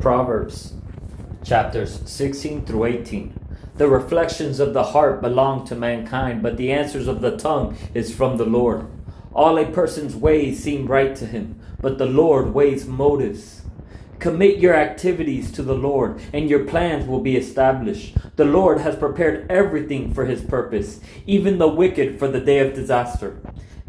Proverbs chapters 16 through 18. The reflections of the heart belong to mankind, but the answers of the tongue is from the Lord. All a person's ways seem right to him, but the Lord weighs motives. Commit your activities to the Lord, and your plans will be established. The Lord has prepared everything for his purpose, even the wicked for the day of disaster.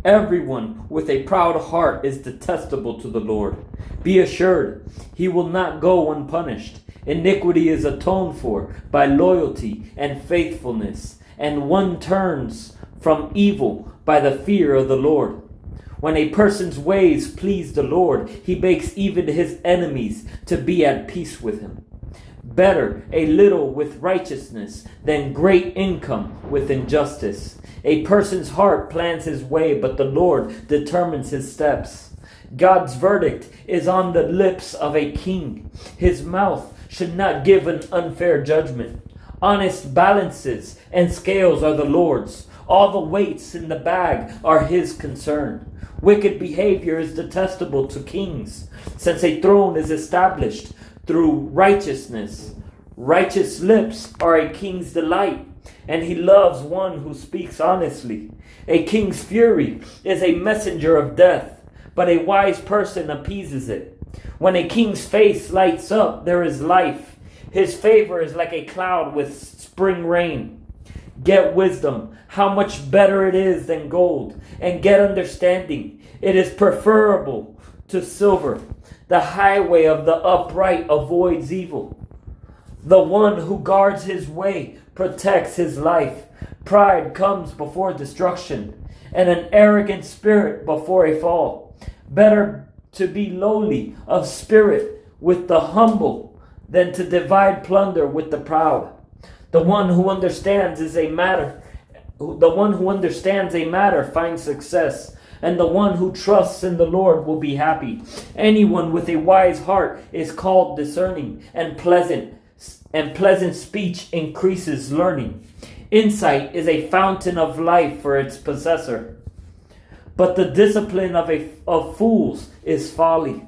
Everyone with a proud heart is detestable to the Lord. Be assured, he will not go unpunished. Iniquity is atoned for by loyalty and faithfulness, and one turns from evil by the fear of the Lord. When a person's ways please the Lord, he makes even his enemies to be at peace with him. Better a little with righteousness than great income with injustice. A person's heart plans his way, but the Lord determines his steps. God's verdict is on the lips of a king. His mouth should not give an unfair judgment. Honest balances and scales are the Lord's. All the weights in the bag are his concern. Wicked behavior is detestable to kings, since a throne is established through righteousness. Righteous lips are a king's delight, and he loves one who speaks honestly. A king's fury is a messenger of death, but a wise person appeases it. When a king's face lights up, there is life. His favor is like a cloud with spring rain. Get wisdom, how much better it is than gold, and get understanding. It is preferable to silver. The highway of the upright avoids evil. The one who guards his way protects his life. Pride comes before destruction, and an arrogant spirit before a fall. Better to be lowly of spirit with the humble than to divide plunder with the proud. The one who understands a matter finds success, and the one who trusts in the Lord will be happy. Anyone with a wise heart is called discerning, and pleasant speech increases learning. Insight is a fountain of life for its possessor, but the discipline of fools is folly.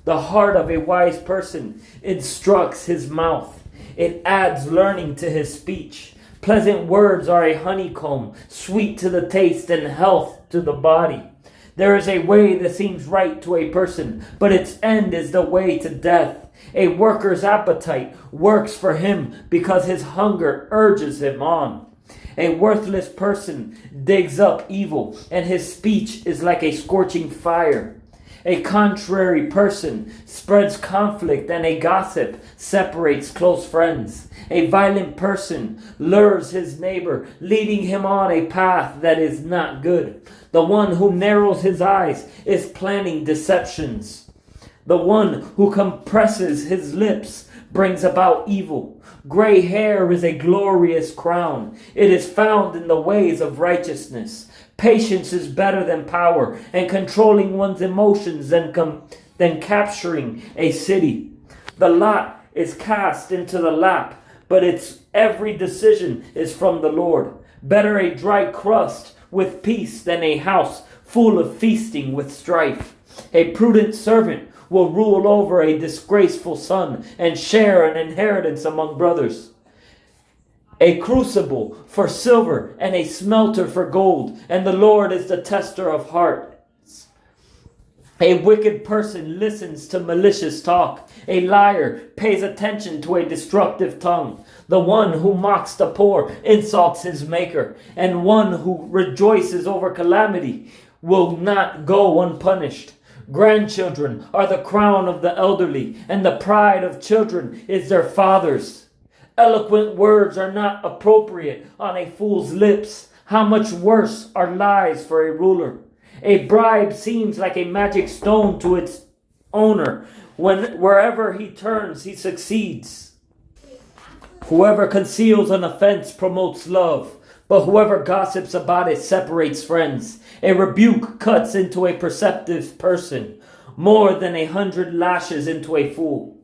The heart of a wise person instructs his mouth. It adds learning to his speech. Pleasant words are a honeycomb, sweet to the taste and health to the body. There is a way that seems right to a person, but its end is the way to death. A worker's appetite works for him because his hunger urges him on. A worthless person digs up evil, and his speech is like a scorching fire. A contrary person spreads conflict, and a gossip separates close friends. A violent person lures his neighbor, leading him on a path that is not good. The one who narrows his eyes is planning deceptions. The one who compresses his lips brings about evil. Gray hair is a glorious crown. It is found in the ways of righteousness. Patience is better than power, and controlling one's emotions than capturing a city. The lot is cast into the lap, but its every decision is from the Lord. Better a dry crust with peace than a house full of feasting with strife. A prudent servant will rule over a disgraceful son and share an inheritance among brothers. A crucible for silver and a smelter for gold, and the Lord is the tester of hearts. A wicked person listens to malicious talk. A liar pays attention to a destructive tongue. The one who mocks the poor insults his maker, and one who rejoices over calamity will not go unpunished. Grandchildren are the crown of the elderly, and the pride of children is their fathers. Eloquent words are not appropriate on a fool's lips. How much worse are lies for a ruler? A bribe seems like a magic stone to its owner. Wherever he turns, he succeeds. Whoever conceals an offense promotes love, but whoever gossips about it separates friends. A rebuke cuts into a perceptive person more than 100 lashes into a fool.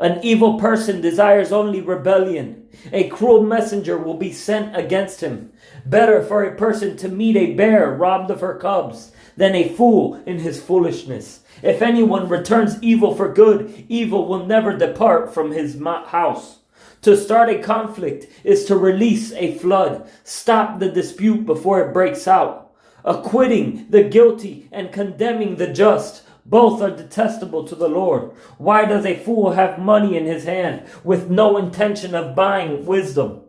An evil person desires only rebellion. A cruel messenger will be sent against him. Better for a person to meet a bear robbed of her cubs than a fool in his foolishness. If anyone returns evil for good, evil will never depart from his house. To start a conflict is to release a flood. Stop the dispute before it breaks out. Acquitting the guilty and condemning the just, both are detestable to the Lord. Why does a fool have money in his hand with no intention of buying wisdom?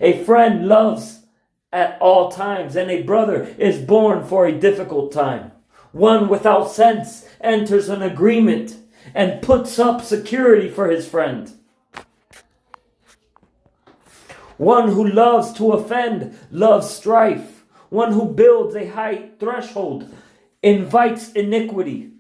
A friend loves at all times, and a brother is born for a difficult time. One without sense enters an agreement and puts up security for his friend. One who loves to offend loves strife. One who builds a high threshold invites iniquity.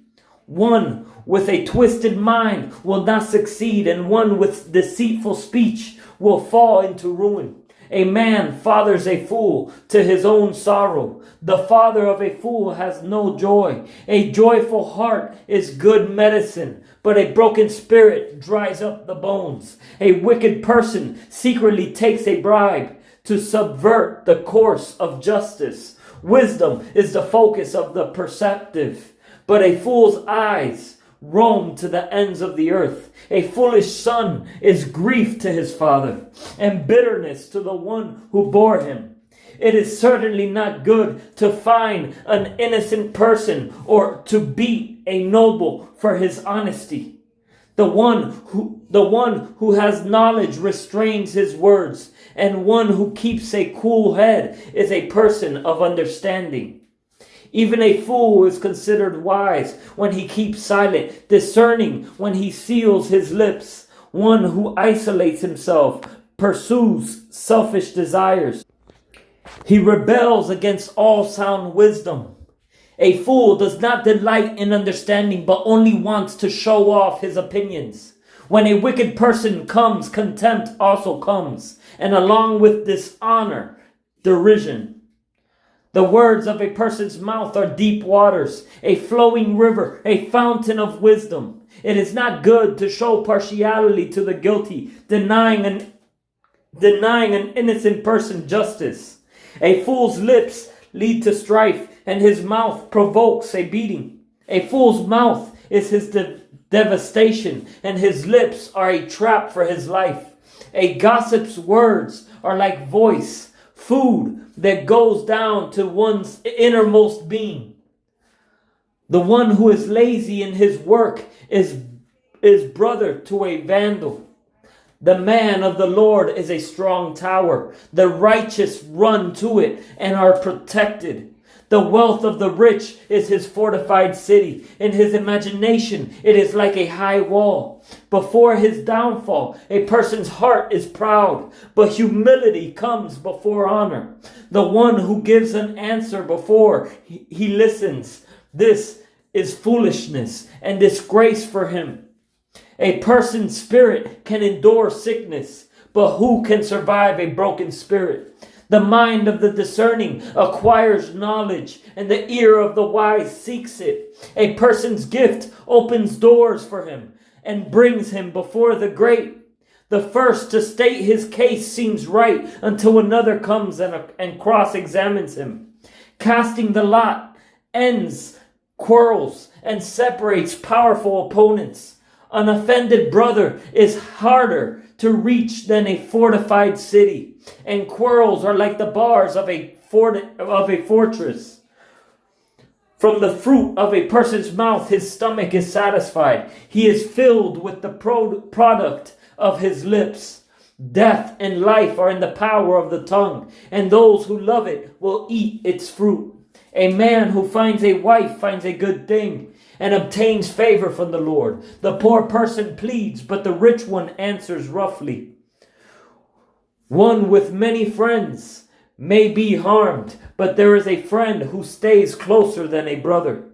One with a twisted mind will not succeed, and one with deceitful speech will fall into ruin. A man fathers a fool to his own sorrow. The father of a fool has no joy. A joyful heart is good medicine, but a broken spirit dries up the bones. A wicked person secretly takes a bribe to subvert the course of justice. Wisdom is the focus of the perceptive, but a fool's eyes roam to the ends of the earth. A foolish son is grief to his father, and bitterness to the one who bore him. It is certainly not good to fine an innocent person or to beat a noble for his honesty. The one who has knowledge restrains his words, and one who keeps a cool head is a person of understanding. Even a fool is considered wise when he keeps silent, discerning when he seals his lips. One who isolates himself pursues selfish desires. He rebels against all sound wisdom. A fool does not delight in understanding, but only wants to show off his opinions. When a wicked person comes, contempt also comes, and along with dishonor, derision. The words of a person's mouth are deep waters, a flowing river, a fountain of wisdom. It is not good to show partiality to the guilty, denying an innocent person justice. A fool's lips lead to strife, and his mouth provokes a beating. A fool's mouth is his devastation, and his lips are a trap for his life. A gossip's words are like voice, food that goes down to one's innermost being. The one who is lazy in his work is brother to a vandal. The man of the Lord is a strong tower. The righteous run to it and are protected. The wealth of the rich is his fortified city. In his imagination, it is like a high wall. Before his downfall, a person's heart is proud, but humility comes before honor. The one who gives an answer before he listens, this is foolishness and disgrace for him. A person's spirit can endure sickness, but who can survive a broken spirit? The mind of the discerning acquires knowledge, and the ear of the wise seeks it. A person's gift opens doors for him and brings him before the great. The first to state his case seems right until another comes and cross-examines him. Casting the lot ends quarrels and separates powerful opponents. An offended brother is harder to reach than a fortified city, and quarrels are like the bars of a fortress. From the fruit of a person's mouth, his stomach is satisfied. He is filled with the product of his lips. Death and life are in the power of the tongue, and those who love it will eat its fruit. A man who finds a wife finds a good thing and obtains favor from the Lord. The poor person pleads, but the rich one answers roughly. One with many friends may be harmed, but there is a friend who stays closer than a brother.